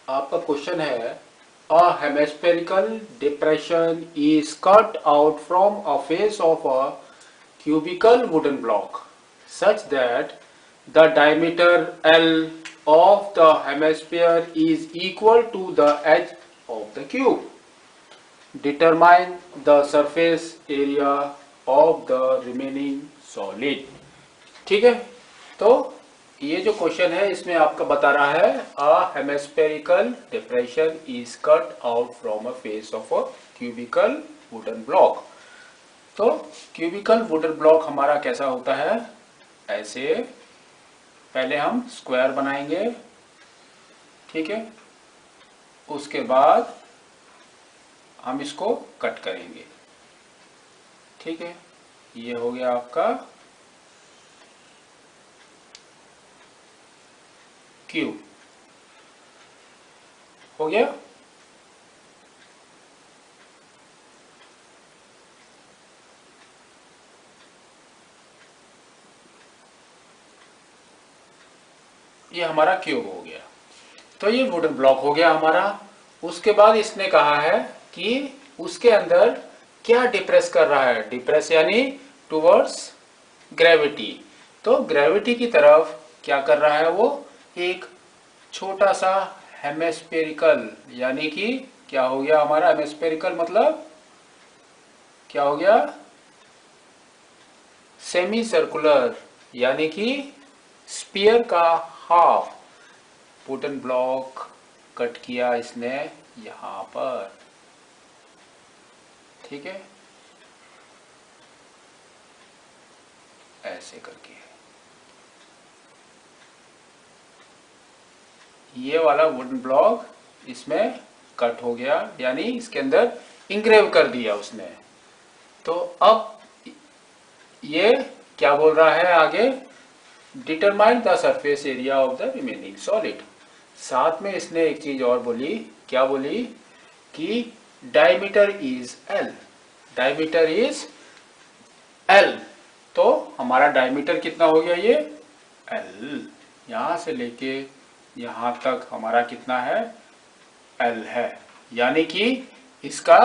आपका क्वेश्चन है a hemispherical depression is cut out from a face of a cubical wooden block such that the diameter L of the hemisphere is equal to the edge of the cube. Determine the surface area of the remaining solid. ठीक है, तो ये जो question है इसमें आपका बता रहा है a hemispherical depression is cut out from a face of a cubical wooden block. तो क्यूबिकल वुडन ब्लॉक हमारा कैसा होता है, ऐसे पहले हम स्क्वायर बनाएंगे, ठीक है, उसके बाद हम इसको कट करेंगे, ठीक है। ये हो गया आपका क्यूब, हो गया। ये हमारा क्यूब हो गया, तो ये वुडन ब्लॉक हो गया हमारा। उसके बाद इसने कहा है कि उसके अंदर क्या डिप्रेस कर रहा है, डिप्रेस यानी टुवर्ड्स ग्रेविटी। तो ग्रेविटी की तरफ क्या कर रहा है, वो एक छोटा सा हेमिस्फेरिकल, यानी कि क्या हो गया हमारा हेमिस्फेरिकल मतलब क्या हो गया, सेमी सर्कुलर, यानी कि स्पीयर का हाफ वुडन ब्लॉक कट किया इसने यहां पर, ठीक है, ऐसे करके ये वाला वुडन ब्लॉक इसमें कट हो गया, यानी इसके अंदर इंग्रेव कर दिया उसने। तो अब ये क्या बोल रहा है आगे, determine the surface area of the remaining solid. साथ में इसने एक चीज और बोली, क्या बोली कि diameter is L, diameter is L. तो हमारा डायमीटर कितना हो गया, ये एल, यहां से लेके यहां तक हमारा कितना है, एल है, यानी कि इसका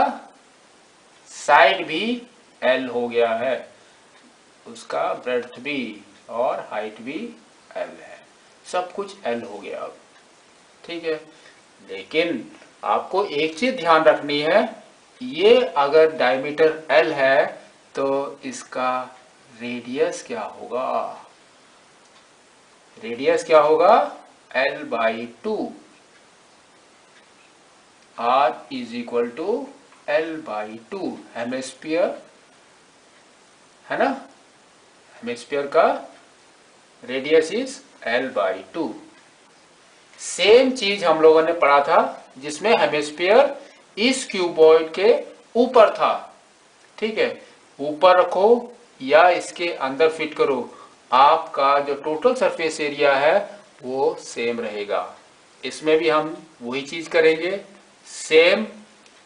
साइड भी एल हो गया है, उसका ब्रेड्थ भी और हाइट भी एल है, सब कुछ एल हो गया अब, ठीक है। लेकिन आपको एक चीज ध्यान रखनी है, ये अगर डायमीटर एल है तो इसका रेडियस क्या होगा, रेडियस क्या होगा, L by two, R is equal to L by two, hemisphere है ना, हेमिस्फीयर का radius is L by two. Same चीज हम लोगों ने पढ़ा था जिसमें हेमिस्फीयर इस क्यूबॉइड के ऊपर था, ठीक है, ऊपर रखो या इसके अंदर फिट करो, आपका जो टोटल सरफेस एरिया है वो सेम रहेगा। इसमें भी हम वही चीज करेंगे, सेम,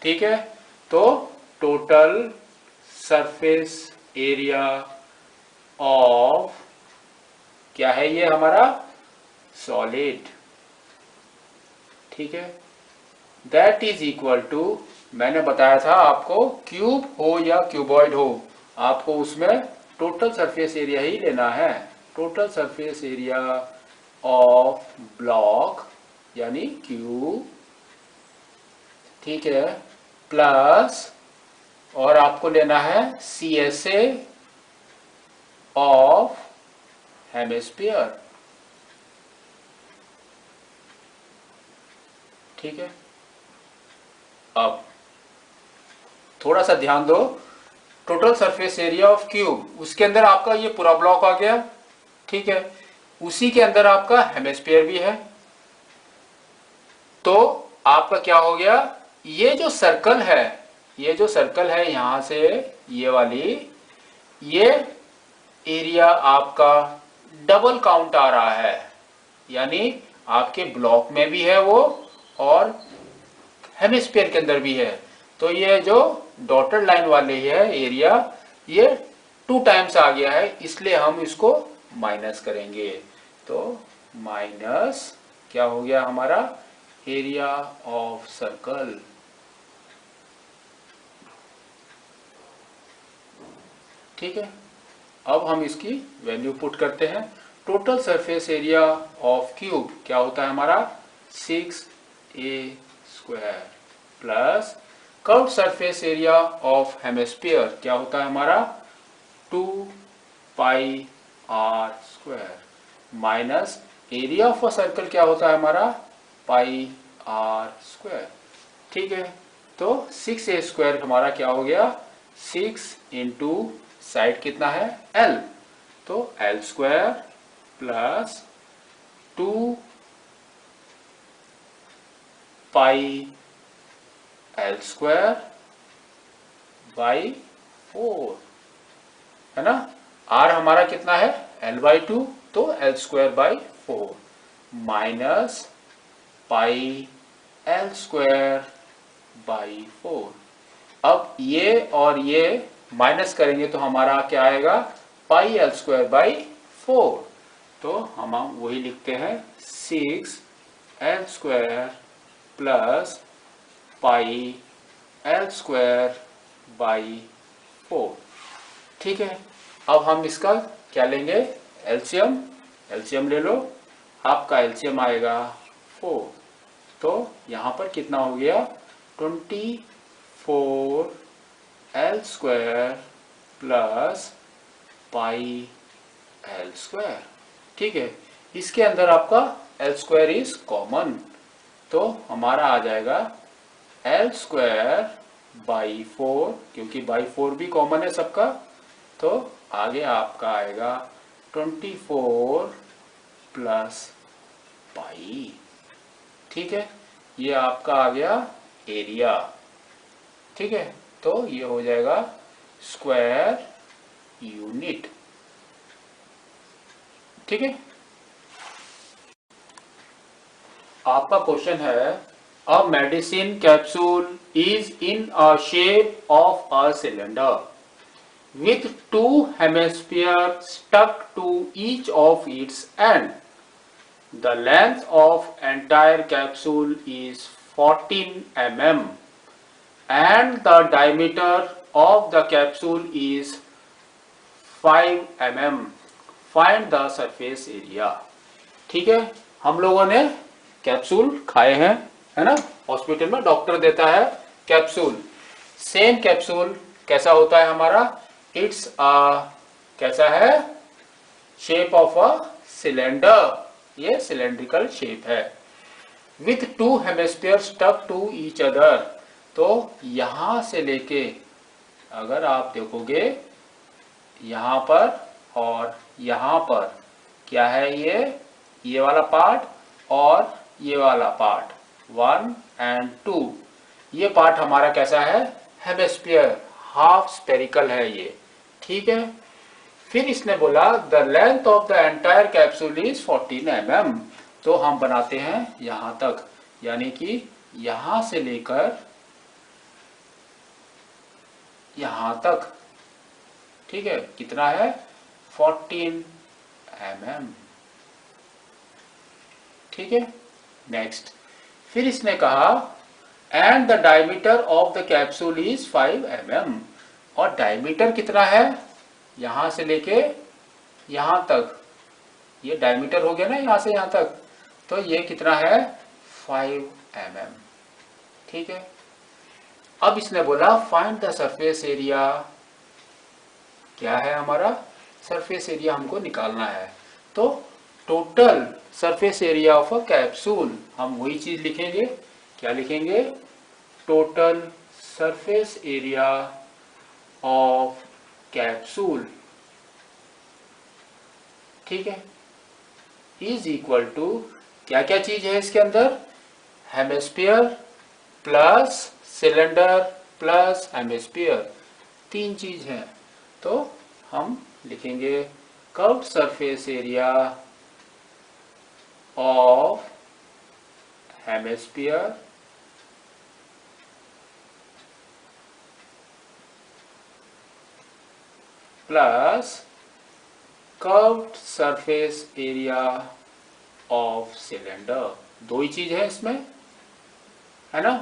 ठीक है। तो टोटल सरफेस एरिया ऑफ क्या है, ये हमारा सॉलिड, ठीक है, दैट इज इक्वल टू, मैंने बताया था आपको क्यूब हो या क्यूबॉइड हो, आपको उसमें टोटल सरफेस एरिया ही लेना है, total surface area of block यानी क्यूब, ठीक है, प्लस और आपको लेना है CSA ऑफ हेमिस्फीयर, ठीक है। अब थोड़ा सा ध्यान दो, total surface area of cube, उसके अंदर आपका ये पूरा ब्लॉक आ गया, ठीक है, उसी के अंदर आपका हेमिस्फीयर भी है। तो आपका क्या हो गया, ये जो सर्कल है, ये जो सर्कल है यहां से ये वाली, ये एरिया आपका डबल काउंट आ रहा है, यानी आपके ब्लॉक में भी है वो और हेमिस्फीयर के अंदर भी है। तो ये जो डॉटेड लाइन वाले है एरिया, ये 2 टाइम्स आ गया है, इसलिए हम इसको माइनस करेंगे। तो माइनस क्या हो गया हमारा, एरिया ऑफ सर्कल। ठीक है, अब हम इसकी वैल्यू पुट करते हैं। Total surface area of cube क्या होता है हमारा 6a² plus curved surface area of hemisphere क्या होता है हमारा 2πr² minus area of a circle क्या होता है हमारा πr²। ठीक है, तो 6a² हमारा क्या हो गया 6 इंटू साइड कितना है l, तो l² प्लस 2πl² बाई 4 है ना। r हमारा कितना है l/2, तो l² by 4 minus πl² by 4। अब ये और ये माइनस करेंगे तो हमारा क्या आएगा πl² बाई 4, तो हम वही लिखते हैं 6l² प्लस πl² बाई 4। ठीक है, अब हम इसका क्या लेंगे एलसीएम, एलसीएम ले लो, आपका एलसीएम आएगा 4, तो यहाँ पर कितना हो गया 24l² प्लस πl²। ठीक है, इसके अंदर आपका l² इज कॉमन, तो हमारा आ जाएगा l² बाई 4, क्योंकि बाई 4 भी कॉमन है सबका, तो आगे आपका आएगा 24 प्लस पाई। ठीक है, ये आपका आ गया एरिया। ठीक है, तो ये हो जाएगा स्क्वायर यूनिट। ठीक है, आपका क्वेश्चन है a medicine capsule is in a shape of a cylinder with two hemispheres stuck to each of its end. The length of entire capsule is 14 mm and the diameter of the capsule is 5 mm. Find the surface area. ठीक है, हम लोगों ने capsule खाए हैं, है ना, hospital में डॉक्टर देता है कैप्सूल। सेम कैप्सूल कैसा होता है हमारा, इट्स कैसा है शेप ऑफ अ सिलेंडर, ये सिलेंड्रिकल शेप है। With two hemisphere stuck to each other, तो यहां से लेके अगर आप देखोगे यहां पर और यहां पर क्या है, ये वाला पार्ट और ये वाला पार्ट 1 and 2, ये पार्ट हमारा कैसा है हेमिस्फीयर, हाफ स्पेरिकल है ये। ठीक है, फिर इसने बोला the length of the entire capsule is 14 mm, तो हम बनाते हैं यहां तक, यानी कि यहां से लेकर यहां तक। ठीक है, कितना है 14 mm। ठीक है, नेक्स्ट, फिर इसने कहा and the diameter of the capsule is 5 mm, और डायमीटर कितना है यहां से लेके यहां तक, ये डायमीटर हो गया ना यहां से यहां तक, तो ये कितना है 5 mm। ठीक है, अब इसने बोला फाइंड द सरफेस एरिया, क्या है हमारा सरफेस एरिया हमको निकालना है, तो total surface area of a capsule हम वही चीज लिखेंगे, क्या लिखेंगे total surface area of capsule. ठीक है, इज इक्वल टू क्या क्या चीज है इसके अंदर, hemisphere plus cylinder plus hemisphere, 3 चीज है, तो हम लिखेंगे curved surface area of hemisphere plus curved surface area of cylinder, 2 ही चीज है इसमें, है ना।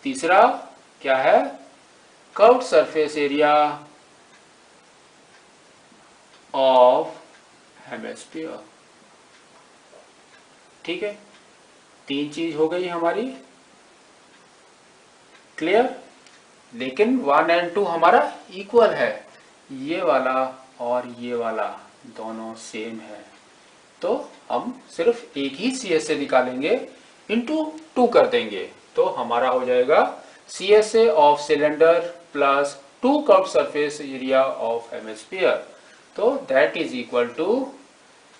तीसरा क्या है, curved surface area of hemisphere. ठीक है, तीन चीज हो गई हमारी क्लियर। लेकिन 1 एंड 2 हमारा इक्वल है, ये वाला और ये वाला दोनों सेम है, तो हम सिर्फ एक ही सी एस ए निकालेंगे, इंटू 2 कर देंगे, तो हमारा हो जाएगा C S A of cylinder plus 2 curve surface area of hemisphere, तो that is equal to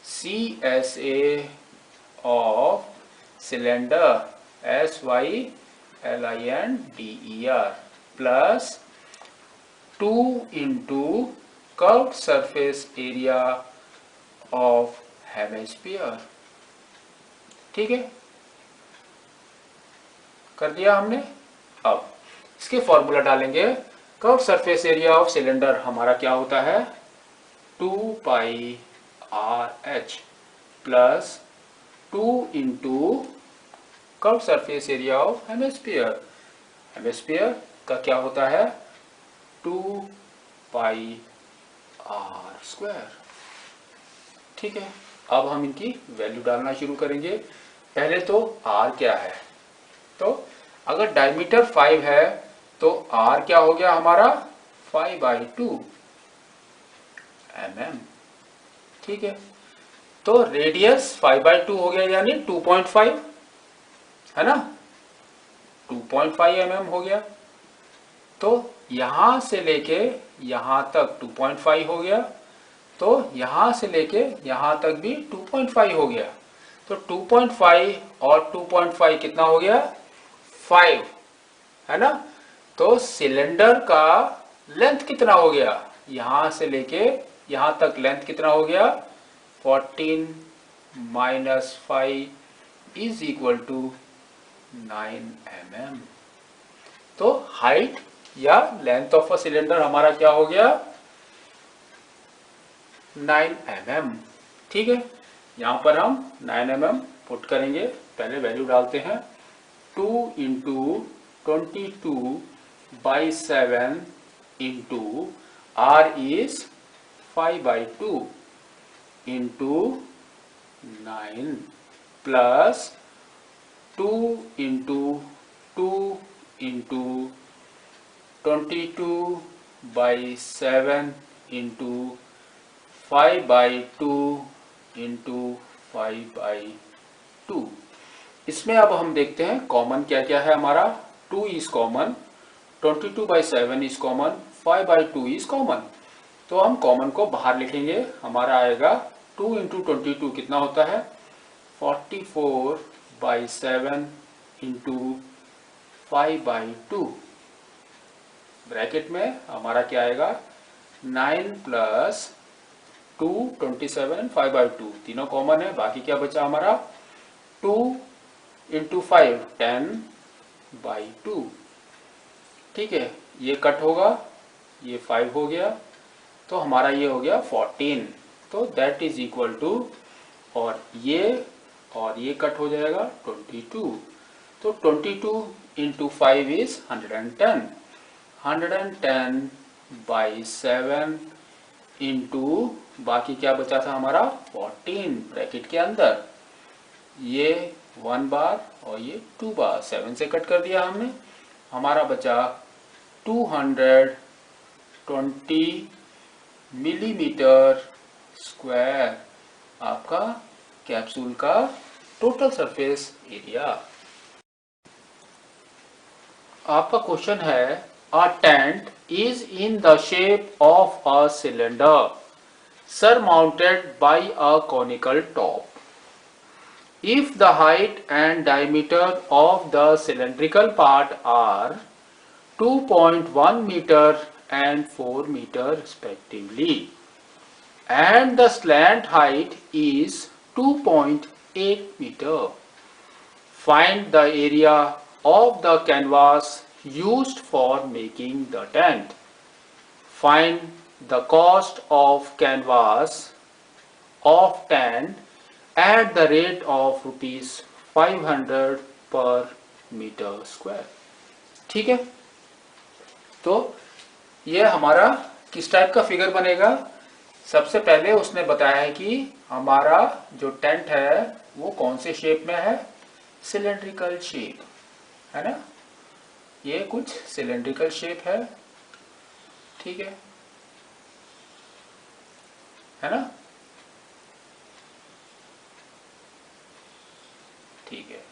C S A of cylinder SYLINDER plus 2 into curve surface area of hemisphere. ठीक है, कर दिया हमने। अब इसके फॉर्मूला डालेंगे। Curve surface area of cylinder हमारा क्या होता है, 2πRH plus 2 into curve surface area of hemisphere. Hemisphere का क्या होता है, 2πR²। ठीक है, अब हम इनकी वैल्यू डालना शुरू करेंगे। पहले तो R क्या है, तो अगर डायमीटर 5 है तो R क्या हो गया हमारा 5/2 mm। ठीक है, तो रेडियस 5/2 हो गया यानी 2.5 है ना, 2.5 mm हो गया। तो यहां से लेके यहां तक 2.5 हो गया, तो यहां से लेके यहां तक भी 2.5 हो गया, तो 2.5 और 2.5 कितना हो गया 5 है ना। तो सिलेंडर का लेंथ कितना हो गया, यहां से लेके यहां तक लेंथ कितना हो गया 14 minus 5 is equal to 9 mm। तो हाइट या लेंथ ऑफ अ सिलेंडर हमारा क्या हो गया 9 mm। ठीक है, यहां पर हम 9 mm पुट करेंगे। पहले वैल्यू डालते हैं, 2 into 22/7 into R is 5/2 into 9 plus 2 into 2 into 22/7 into 5/2 into 5/2। इसमें अब हम देखते हैं कॉमन क्या क्या है हमारा, 2 is common, 22/7 is common, 5/2 is common. तो हम कॉमन को बाहर लिखेंगे, हमारा आएगा 2 इंटू 22 कितना होता है 44/7 इंटू 5/2। ब्रैकेट में हमारा क्या आएगा 9 प्लस 2 27 एंड 5/2 तीनों कॉमन है, बाकी क्या बचा हमारा 2 इंटू 5 10/2। ठीक है, ये कट होगा, ये 5 हो गया, तो हमारा ये हो गया 14, तो दैट इज इक्वल टू, और ये कट हो जाएगा 22, तो 22 इंटू 5 इज 110, 110/7 इंटू बाकी क्या बचा था हमारा 14 ब्रैकेट के अंदर, ये 1 बार और ये 2 बार, 7 से कट कर दिया हमने, हमारा बचा 220 मिलीमीटर स्क्वायर आपका कैप्सूल का टोटल सरफेस एरिया। आपका क्वेश्चन है, a tent is in the shape of a cylinder surmounted by a conical top. If the height and diameter of the cylindrical part are 2.1 meter and 4 meter respectively, and the slant height is 2.8 meter, find the area of the canvas used for making the tent. Find the cost of canvas of tent at the rate of rupees 500 per metre square. ठीक है, तो ये हमारा किस type का figure बनेगा। सबसे पहले उसने बताया है कि हमारा जो टेंट है वो कौन से शेप में है, सिलेंड्रिकल शेप है ना, ये कुछ सिलेंड्रिकल शेप है। ठीक है ना। ठीक है,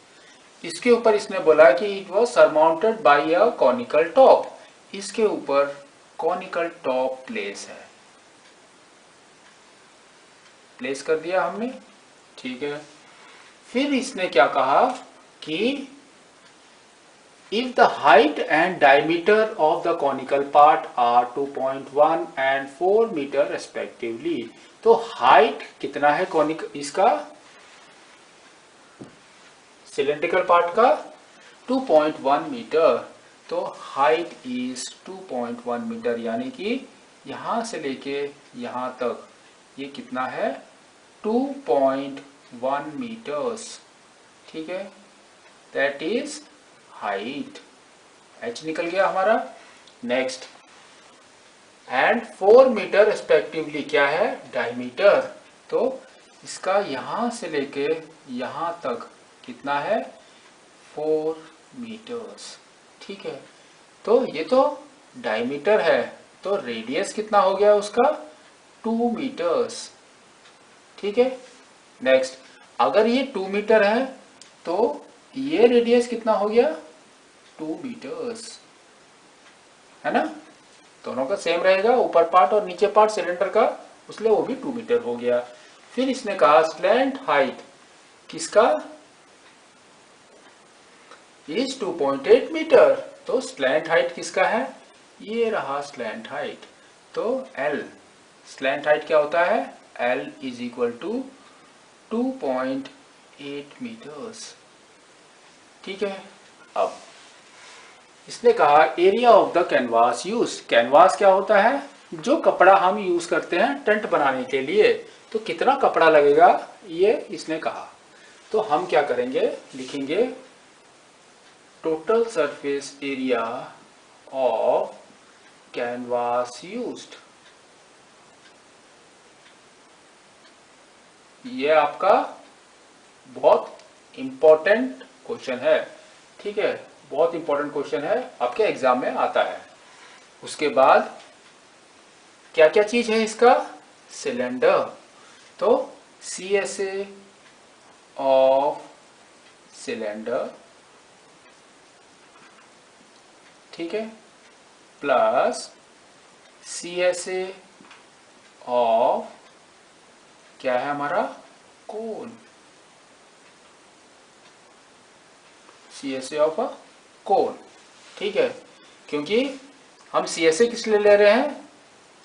इसके ऊपर इसने बोला कि it was surmounted by a conical top, इसके ऊपर कॉनिकल टॉप प्लेस है, प्लेस कर दिया हमने। ठीक है, फिर इसने क्या कहा कि if the height and diameter of the conical part are 2.1 and 4 meter respectively, तो हाइट कितना है कॉनिक इसका सिलेंड्रिकल पार्ट का 2.1 मीटर, तो हाइट इज 2.1 मीटर, यानी कि यहां से लेके यहां तक ये कितना है 2.1 मीटर्स। ठीक है, दैट इज हाइट, h निकल गया हमारा। नेक्स्ट, एंड 4 मीटर रेस्पेक्टिवली क्या है डायमीटर, तो इसका यहां से लेके यहां तक कितना है 4 मीटर्स। ठीक है, तो ये तो डायमीटर है, तो रेडियस कितना हो गया उसका 2 मीटर्स। ठीक है, नेक्स्ट, अगर ये 2 मीटर है तो ये रेडियस कितना हो गया 2 मीटर्स, है ना, दोनों का सेम रहेगा, ऊपर पार्ट और नीचे पार्ट सिलेंडर का, इसलिए वो भी 2 मीटर हो गया। फिर इसने कहा स्लैंट हाइट किसका इज 2.8 मीटर, तो स्लैंट हाइट किसका है, ये रहा स्लैंट हाइट, तो L स्लैंट हाइट क्या होता है, L is equal to 2.8 metres. ठीक है, अब इसने कहा area of the canvas use, canvas क्या होता है, जो कपड़ा हम यूज करते हैं टेंट बनाने के लिए, तो कितना कपड़ा लगेगा ये इसने कहा। तो हम क्या करेंगे, लिखेंगे total surface area of canvas used, ये आपका बहुत इंपॉर्टेंट क्वेश्चन है। ठीक है, बहुत इंपॉर्टेंट क्वेश्चन है, आपके एग्जाम में आता है। उसके बाद क्या क्या चीज है इसका, सिलेंडर, तो CSA ऑफ सिलेंडर, ठीक है, प्लस CSA ऑफ क्या है हमारा कोन, CSA ऑफ अ कोन। ठीक है, क्योंकि हम CSA किस लिए ले रहे हैं,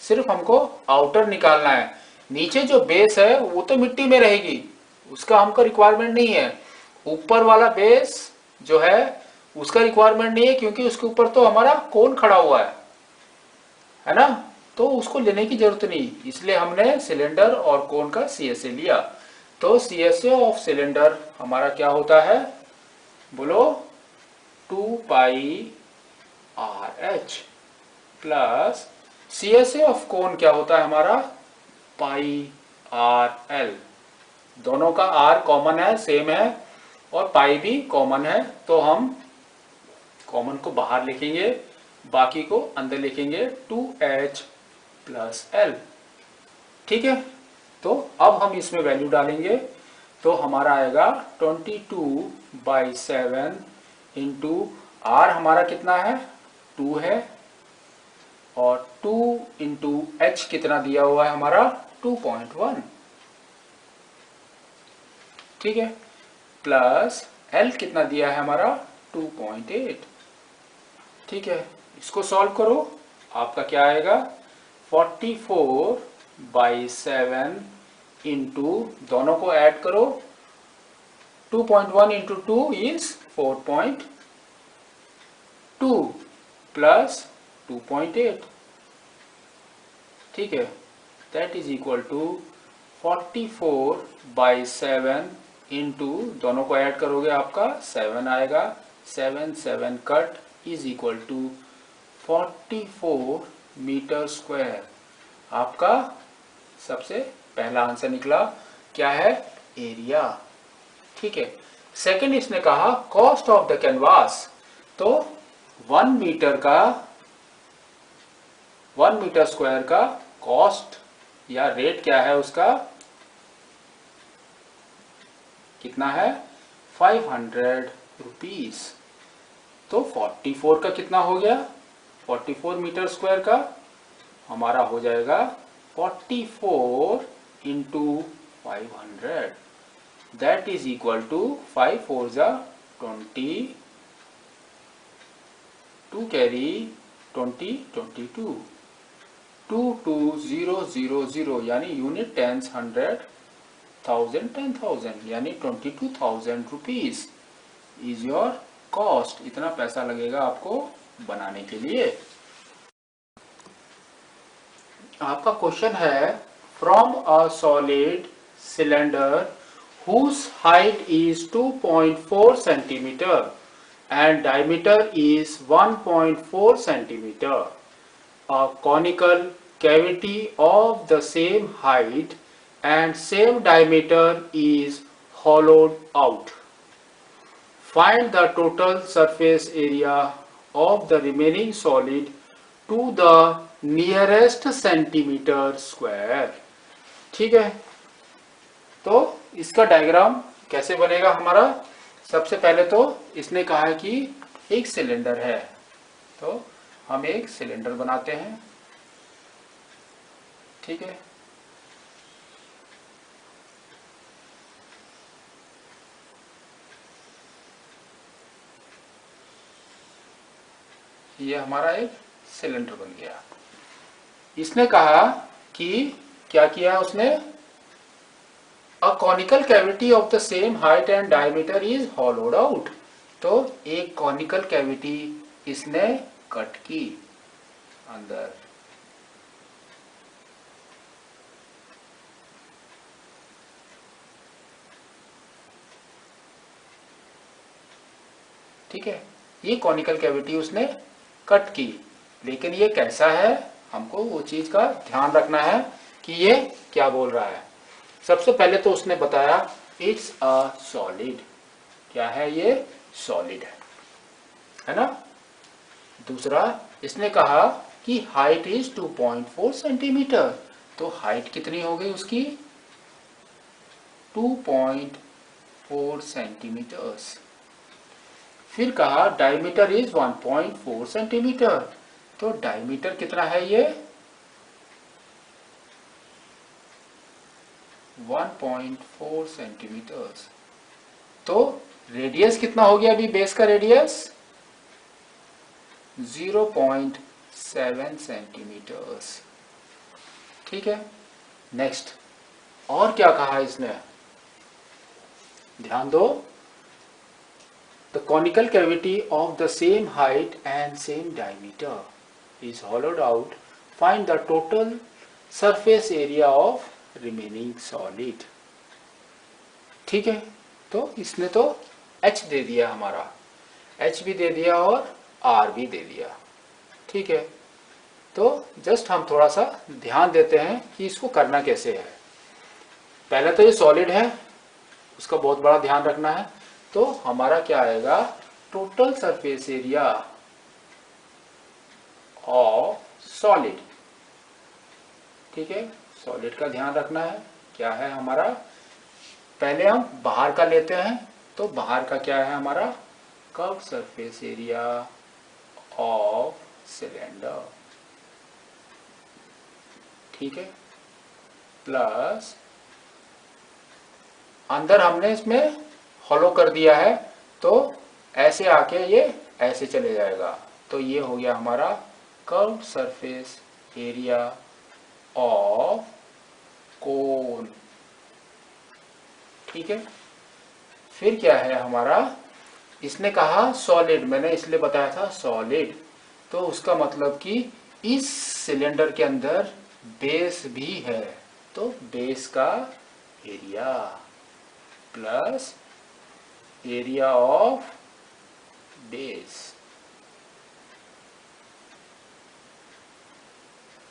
सिर्फ हमको आउटर निकालना है, नीचे जो बेस है वो तो मिट्टी में रहेगी, उसका हमको रिक्वायरमेंट नहीं है। ऊपर वाला बेस जो है उसका रिक्वायरमेंट नहीं है, क्योंकि उसके ऊपर तो हमारा कोन खड़ा हुआ है ना, तो उसको लेने की जरूरत नहीं, इसलिए हमने सिलेंडर और कोन का CSA लिया। तो CSA ऑफ सिलेंडर हमारा क्या होता है, बोलो 2 πRH, plus CSA of cone क्या होता है हमारा πRL, दोनों का R कॉमन है, सेम है, और पाई भी कॉमन है, तो हम कॉमन को बाहर लिखेंगे, बाकी को अंदर लिखेंगे 2H प्लस L। ठीक है, तो अब हम इसमें वैल्यू डालेंगे, तो हमारा आएगा 22/7 इंटू R हमारा कितना है 2 है, और 2 इंटू H कितना दिया हुआ है हमारा 2.1। ठीक है, प्लस L कितना दिया है हमारा 2.8। ठीक है, इसको सॉल्व करो, आपका क्या आएगा 44/7 इंटू, दोनों को ऐड करो, 2.1 इंटू 2 इज 4.2 प्लस 2.8। ठीक है, that is equal to 44/7 into, दोनों को ऐड करोगे आपका 7 आएगा, 7 cut is equal to 44 metre square. आपका सबसे पहला आंसर निकला, क्या है, एरिया। ठीक है। सेकंड इसने कहा कॉस्ट ऑफ द कैनवास, तो 1 मीटर स्क्वायर का कॉस्ट या रेट क्या है उसका, कितना है, 500 रुपीज। तो 44 का कितना हो गया, 44 मीटर स्क्वायर का हमारा हो जाएगा 44 into 500, that is equal to 5 4 जा 20, 2 कैरी 20 22, 22000 यानी यूनिट टेंस 100 1000 10,000 यानी 22,000 रुपीज इज योर कॉस्ट। इतना पैसा लगेगा आपको बनाने के लिए। आपका क्वेश्चन है from a solid cylinder whose height is 2.4 centimeter and diameter is 1.4 centimeter, a conical cavity of the same height and same diameter is hollowed out. Find the total surface area of the remaining solid to the nearest centimeter square. ठीक है, तो इसका diagram कैसे बनेगा हमारा। सबसे पहले तो इसने कहा है कि एक सिलेंडर है, तो हम एक सिलेंडर बनाते हैं। ठीक है, ये हमारा एक सिलेंडर बन गया। इसने कहा कि क्या किया उसने, A conical cavity of the same height and diameter is hollowed out. तो एक conical cavity इसने कट की अंदर। ठीक है, ये conical cavity उसने कट की, लेकिन ये कैसा है, हमको वो चीज का ध्यान रखना है कि ये क्या बोल रहा है। सबसे पहले तो उसने बताया इट्स अ सॉलिड, क्या है, ये सॉलिड है ना। दूसरा इसने कहा कि हाइट इज 2.4 सेंटीमीटर, तो हाइट कितनी हो गई उसकी, 2.4 सेंटीमीटर्स। फिर कहा डायमीटर इज 1.4 सेंटीमीटर, तो डायमीटर कितना है, ये 1.4 सेंटीमीटर्स। तो रेडियस कितना हो गया अभी, बेस का रेडियस 0.7 सेंटीमीटर्स। ठीक है, नेक्स्ट और क्या कहा इसने, ध्यान दो, the conical cavity of the same height and same diameter is होलोड out, find the total surface area of remaining solid. ठीक है, तो इसने तो H दे दिया, हमारा H भी दे दिया और R भी दे दिया। ठीक है, तो जस्ट हम थोड़ा सा ध्यान देते हैं कि इसको करना कैसे है। पहले तो ये सॉलिड है, उसका बहुत बड़ा ध्यान रखना है। तो हमारा क्या आएगा, total surface area of solid. ठीक है, सॉलिड का ध्यान रखना है, क्या है हमारा, पहले हम बाहर का लेते हैं, तो बाहर का क्या है हमारा, curve surface area of cylinder. ठीक है, प्लस अंदर हमने इसमें हॉलो कर दिया है, तो ऐसे आके ये ऐसे चले जाएगा, तो ये हो गया हमारा कर्व सरफेस एरिया ऑफ कोन। ठीक है, फिर क्या है हमारा, इसने कहा सॉलिड, मैंने इसलिए बताया था सॉलिड, तो उसका मतलब कि इस सिलेंडर के अंदर बेस भी है, तो बेस का area plus area of base.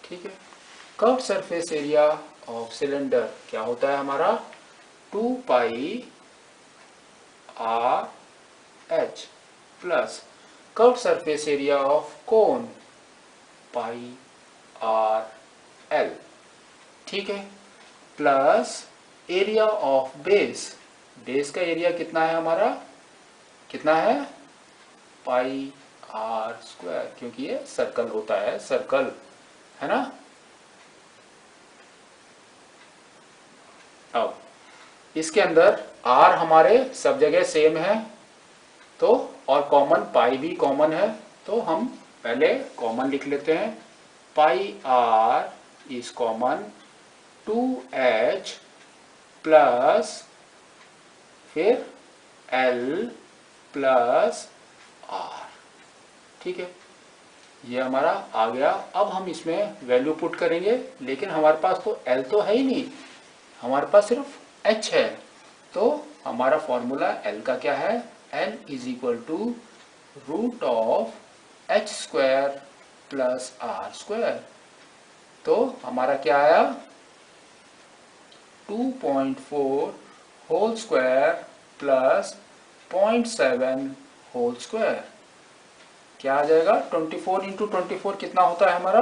ठीक है। Curve surface area of cylinder क्या होता है हमारा 2 pi R H plus curve surface area of cone pi R L. ठीक है। Plus area of base, base का एरिया कितना है हमारा, कितना है पाई आर स्क्वायर, क्योंकि ये सर्कल होता है, सर्कल है ना। अब इसके अंदर आर हमारे सब जगह सेम है तो, और कॉमन पाई भी कॉमन है, तो हम पहले कॉमन लिख लेते हैं। Pi R is common 2h plus फिर L प्लस R। ठीक है, ये हमारा आ गया। अब हम इसमें वैल्यू पुट करेंगे, लेकिन हमारे पास तो L तो है ही नहीं, हमारे पास सिर्फ H है। तो हमारा फॉर्मूला L का क्या है, L is equal to root of H square plus R square. तो हमारा क्या आया 2.4 whole square plus 0.7 whole square. क्या आ जाएगा 24 इंटू 24 कितना होता है हमारा,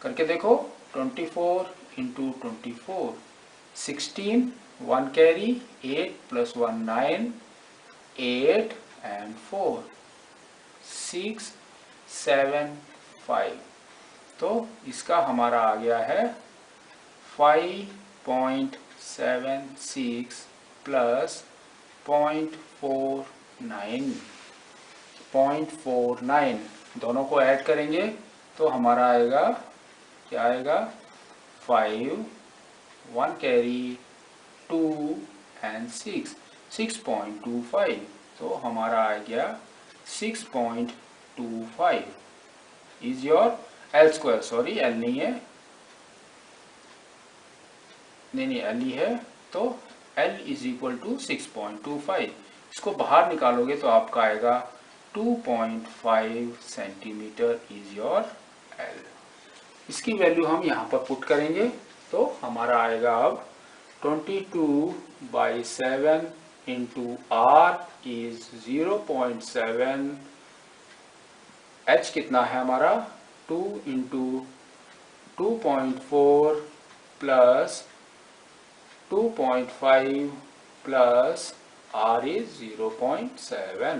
करके देखो 24 इंटू 24 16, 1 कैरी 8 प्लस 1 9, 8 एंड 4 6 7 5। तो इसका हमारा आ गया है 5.76 प्लस 0.49 दोनों को ऐड करेंगे तो हमारा आएगा, क्या आएगा 5 1 कैरी 2 एंड 6 6.25। तो हमारा आ गया 6.25 is your L square. Sorry L नहीं है, नहीं एल ही है। तो एल इज इक्वल टू 6.25। इसको बाहर निकालोगे तो आपका आएगा 2.5 सेंटीमीटर इज योर एल। इसकी वैल्यू हम यहाँ पर पुट करेंगे तो हमारा आएगा अब 22/7 इंटू आर इज 0.7। एच कितना है हमारा 2 into 2.4 plus 2.5 plus R is 0.7।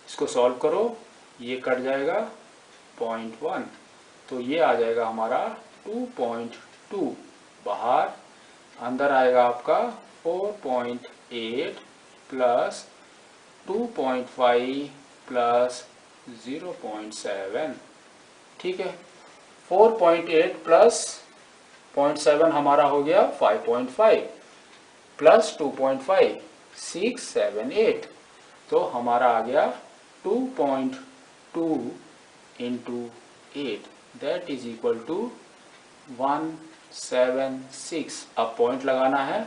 इसको सॉल्व करो, ये कट जाएगा 0.1, तो ये आ जाएगा हमारा 2.2। बाहर अंदर आएगा आपका 4.8 प्लस 2.5 प्लस 0.7। ठीक है, 4.8 प्लस 0.7 हमारा हो गया 5.5 प्लस 2.5 6 7 8। तो हमारा आ गया 2.2 into 8 that is equal to 176। अब पॉइंट लगाना है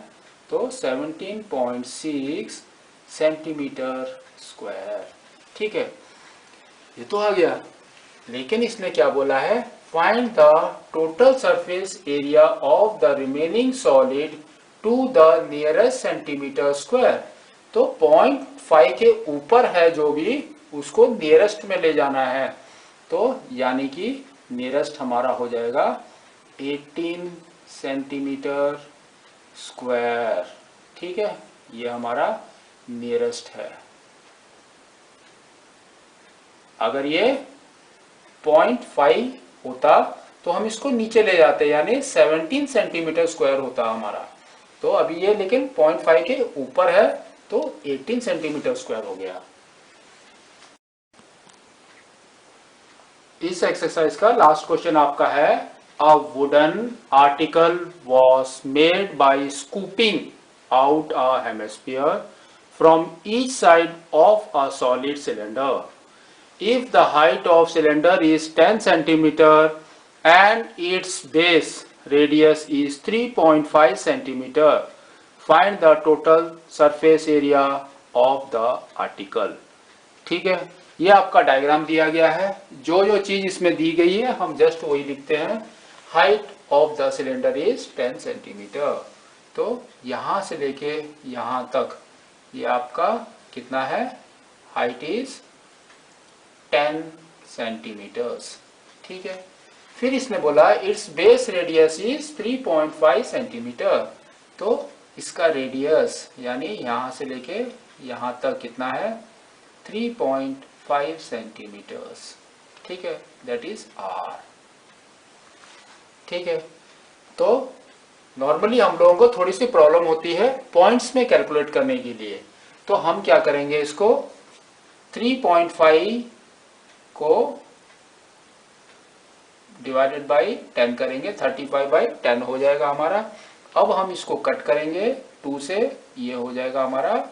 तो 17.6 सेंटीमीटर स्क्वायर। ठीक है, ये तो आ गया, लेकिन इसने क्या बोला है find the total surface area of the remaining solid to the nearest centimetre square. तो 0.5 के ऊपर है जो भी, उसको नियरेस्ट में ले जाना है। तो यानी कि नियरेस्ट हमारा हो जाएगा 18 सेंटीमीटर स्क्वायर। ठीक है, ये हमारा नियरेस्ट है। अगर ये 0.5 होता तो हम इसको नीचे ले जाते, यानी 17 सेंटीमीटर स्क्वायर होता हमारा। तो अभी ये लेकिन 0.5 के ऊपर है तो 18 सेंटीमीटर स्क्वायर हो गया। इस एक्सरसाइज का लास्ट क्वेश्चन आपका है a wooden article was made by scooping out a hemisphere from each side of a solid cylinder. If the height of cylinder is 10 centimeter and its base radius is 3.5 centimeter, find the total surface area of the article. ठीक है, ये आपका diagram दिया गया है। जो जो चीज इसमें दी गई है हम जस्ट वही लिखते हैं। Height of the cylinder is 10 centimetre. तो यहां से लेके यहां तक ये आपका कितना है, हाइट इज 10 सेंटीमीटर्स। ठीक है, फिर इसने बोला it's base radius is 3.5 centimetre. तो इसका रेडियस यानी यहां से लेके यहां तक कितना है, 3.5 सेंटीमीटर्स। ठीक है, दैट इज आर। ठीक है, तो नॉर्मली हम लोगों को थोड़ी सी प्रॉब्लम होती है पॉइंट्स में कैलकुलेट करने के लिए। तो हम क्या करेंगे, इसको 3.5 को डिवाइडेड बाई 10 करेंगे, 35/10 हो जाएगा हमारा। अब हम इसको कट करेंगे 2 से, ये हो जाएगा हमारा,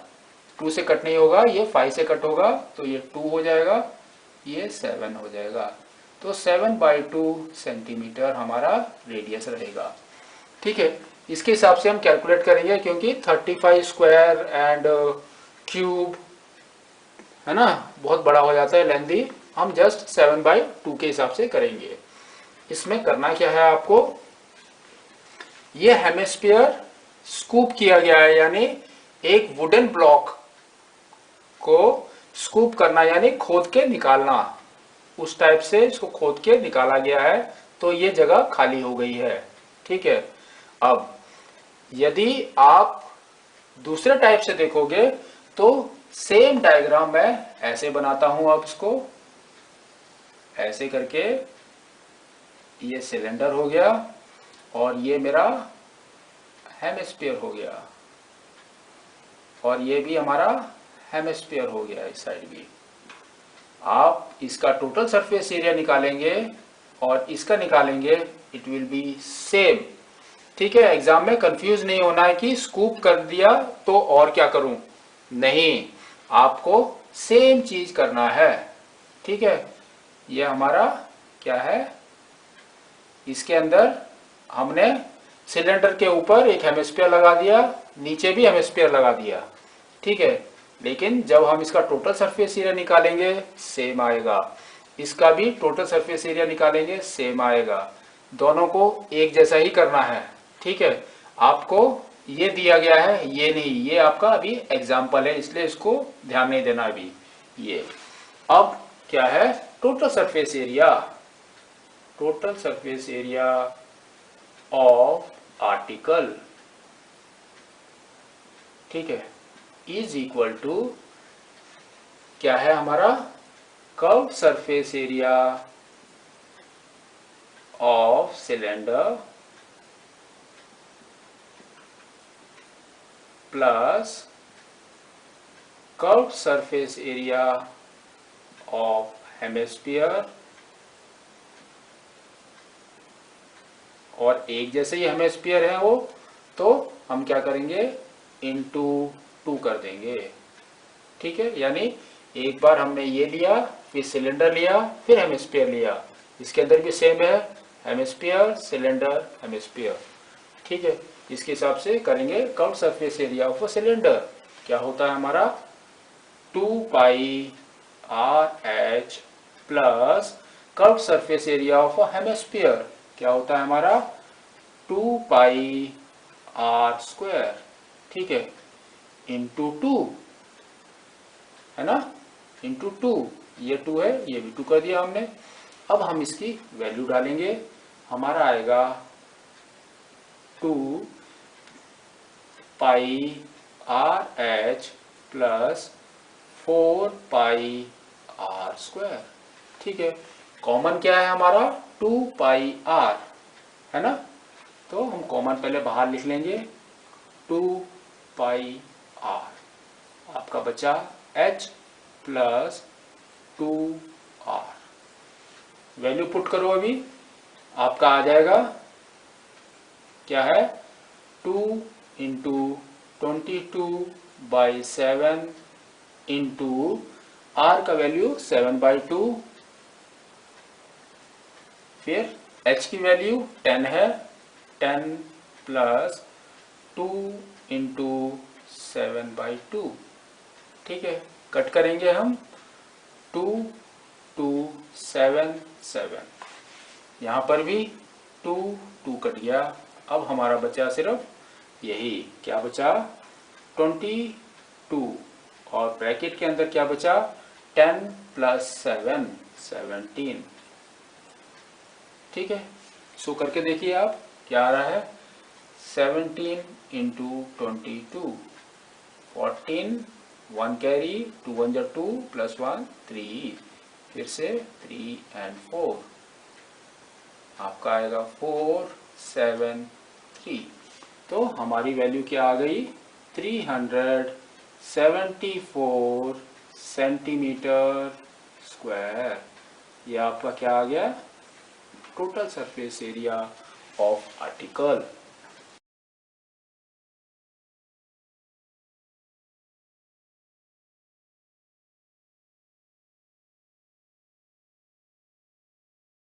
2 से कट नहीं होगा, ये 5 से कट होगा तो ये 2 हो जाएगा, ये 7 हो जाएगा। तो 7/2 सेंटीमीटर हमारा रेडियस रहेगा। ठीक है, इसके हिसाब से हम कैलकुलेट करेंगे क्योंकि 35 स्क्वायर एंड क्यूब है ना, बहुत बड़ा हो जाता है, लेंथी। हम जस्ट 7/2 के हिसाब से करेंगे। इसमें करना क्या है आपको, ये हेमिस्फीयर स्कूप किया गया है, यानी एक वुडन ब्लॉक को स्कूप करना यानी खोद के निकालना, उस टाइप से इसको खोद के निकाला गया है। तो ये जगह खाली हो गई है। ठीक है, अब यदि आप दूसरे टाइप से देखोगे तो सेम डायग्राम मैं ऐसे बनाता हूं। अब इसको ऐसे करके ये सिलेंडर हो गया और ये मेरा हेमिस्फीयर हो गया और ये भी हमारा हेमिस्फीयर हो गया, इस साइड भी। आप इसका टोटल सरफेस एरिया निकालेंगे और इसका निकालेंगे, इट विल बी सेम। ठीक है, एग्जाम में कंफ्यूज नहीं होना है कि स्कूप कर दिया तो और क्या करूं, नहीं, आपको सेम चीज करना है। ठीक है, ये हमारा क्या है, इसके अंदर हमने सिलेंडर के ऊपर एक हेमिस्फीयर लगा दिया, नीचे भी हेमिस्फीयर लगा दिया। ठीक है, लेकिन जब हम इसका टोटल सरफेस एरिया निकालेंगे सेम आएगा, इसका भी टोटल सरफेस एरिया निकालेंगे सेम आएगा, दोनों को एक जैसा ही करना है। ठीक है, आपको ये दिया गया है, ये नहीं, ये आपका अभी एग्जाम्पल है, इसलिए इसको ध्यान नहीं देना अभी। ये अब क्या है, total surface area, total surface area of article, ठीक है, इज इक्वल टू क्या है हमारा, curved surface area of cylinder plus curved surface area of hemisphere, और एक जैसे ही हेमिस्फीयर है वो, तो हम क्या करेंगे, इनटू 2 कर देंगे। ठीक है, यानी एक बार हमने ये लिया, फिर सिलेंडर लिया, फिर हेमिस्फीयर लिया, इसके अंदर भी सेम है, हेमिस्फीयर सिलेंडर हेमिस्फीयर। ठीक है, इसके हिसाब से करेंगे। Curved surface area of a cylinder क्या होता है हमारा, 2πRH plus curved surface area of a hemisphere क्या होता है हमारा, 2πr²। ठीक है, इंटू 2 है ना, इंटू 2, ये 2 है, ये भी 2 कर दिया हमने। अब हम इसकी वैल्यू डालेंगे, हमारा आएगा 2πRH प्लस 4πr²। ठीक है, कॉमन क्या है हमारा, 2πr है ना, तो हम कॉमन पहले बाहर लिख लेंगे, 2πr, आपका बचा h plus 2r। Value put करो, अभी आपका आ जाएगा क्या है, 2 इंटू 22/7 इंटू r का वैल्यू 7/2, फिर h की वैल्यू 10 है, 10 प्लस 2 इंटू 7/2। ठीक है, कट करेंगे हम 2277। यहाँ पर भी 2 कट गया। अब हमारा बचा सिर्फ यही, क्या बचा 22, और ब्रैकेट के अंदर क्या बचा 10 + 7 17। ठीक है, सो करके देखिए आप क्या आ रहा है। 17 × 22, 14, 1 कैरी, 2 1 जा 2 + 1 3, फिर से 3 और 4, आपका आएगा 4 7 3। तो हमारी वैल्यू क्या आ गई 374 सेंटीमीटर स्क्वायर। ये आपका क्या आ गया total surface area of article.